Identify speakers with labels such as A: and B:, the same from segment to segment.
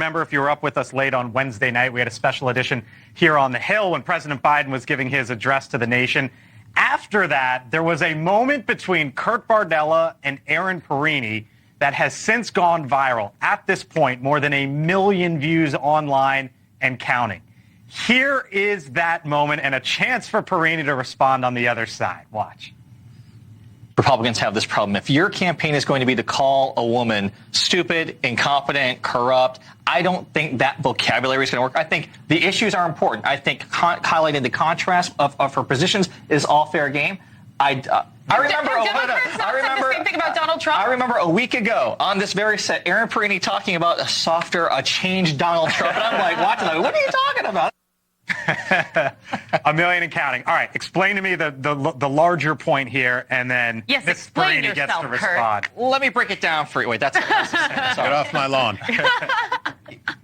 A: Remember, if you were up with us late on Wednesday night, we had a special edition here on the Hill when President Biden was giving his address to the nation. After that, there was a moment between Kurt Bardella and Erin Perrine that has since gone viral. At this point, more than 1 million views online and counting. Here is that moment and a chance for Perrine to respond on the other side. Watch.
B: Republicans have this problem. If your campaign is going to be to call a woman stupid, incompetent, corrupt, I don't think that vocabulary is going to work. I think the issues are important. I think highlighting the contrast of her positions is all fair game. I remember
C: the same thing about Donald Trump.
B: I remember a week ago on this very set, Erin Perrine talking about a changed Donald Trump. And I'm like, watching that. What are you talking about?
A: 1 million and counting. All right, explain to me the larger point here, and then
C: yes,
A: Ms.
C: Perrine
A: gets to respond.
B: Let me break it down for you. Wait, that's
D: Get off my lawn.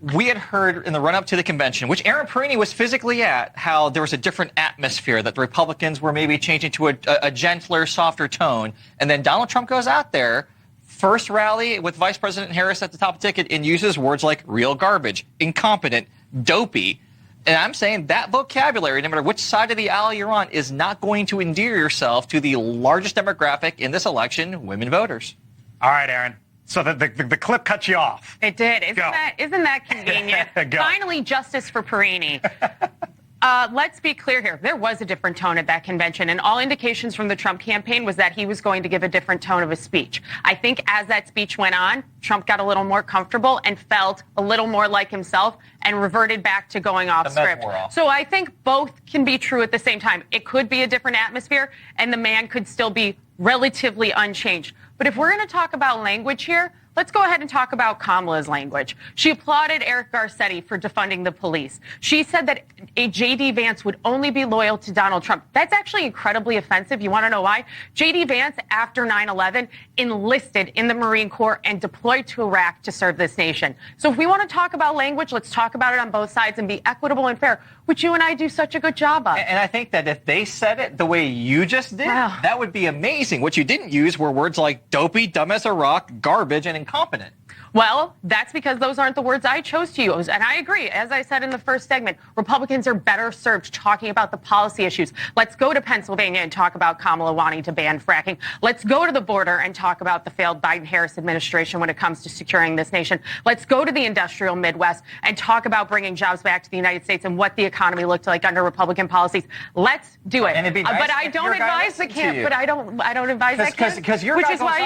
B: We had heard in the run-up to the convention, which Erin Perrine was physically at, how there was a different atmosphere, that the Republicans were maybe changing to a gentler, softer tone. And then Donald Trump goes out there, first rally with Vice President Harris at the top of the ticket, and uses words like real garbage, incompetent, dopey. And I'm saying that vocabulary, no matter which side of the aisle you're on, is not going to endear yourself to the largest demographic in this election, women voters.
A: All right, Erin. So the clip cut you off.
C: It did. Isn't that convenient? Finally, justice for Perrine. Let's be clear here. There was a different tone at that convention, and all indications from the Trump campaign was that he was going to give a different tone of his speech. I think as that speech went on, Trump got a little more comfortable and felt a little more like himself and reverted back to going off script. So I think both can be true at the same time. It could be a different atmosphere, and the man could still be relatively unchanged. But if we're going to talk about language here, let's go ahead and talk about Kamala's language. She applauded Eric Garcetti for defunding the police. She said that a J.D. Vance would only be loyal to Donald Trump. That's actually incredibly offensive. You want to know why? J.D. Vance, after 9/11, enlisted in the Marine Corps and deployed to Iraq to serve this nation. So if we want to talk about language, let's talk about it on both sides and be equitable and fair, which you and I do such a good job of.
B: And I think that if they said it the way you just did, that would be amazing. What you didn't use were words like dopey, dumb as a rock, garbage, and incompetent.
C: Well, that's because those aren't the words I chose to use. And I agree. As I said in the first segment, Republicans are better served talking about the policy issues. Let's go to Pennsylvania and talk about Kamala wanting to ban fracking. Let's go to the border and talk about the failed Biden-Harris administration when it comes to securing this nation. Let's go to the industrial Midwest and talk about bringing jobs back to the United States and what the economy looked like under Republican policies. Let's do it.
B: And it'd be nice
C: but I don't advise the camp. But I don't advise that camp.
B: Because
C: which is why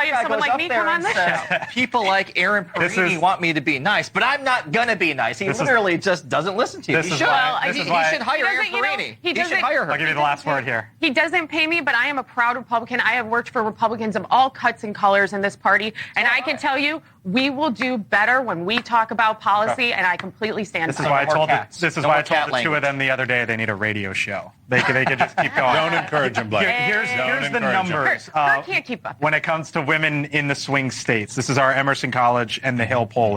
C: you have someone like me come on this show.
B: People like Erin Perrine want me to be nice, but I'm not going to be nice. He literally just doesn't listen to you. He should hire Erin Perrine. He should hire her.
A: I'll give you the last word here.
C: He doesn't pay me, but I am a proud Republican. I have worked for Republicans of all cuts and colors in this party, and I can tell you, we will do better when we talk about policy, and I completely stand
A: by it. This is why I told the two of them the other day they need a radio show. They could just keep going.
D: Don't encourage them, Blake.
A: Here's the numbers.
C: Kurt can't keep up.
A: When it comes to women in the swing states, this is our Emerson College and the Hill poll.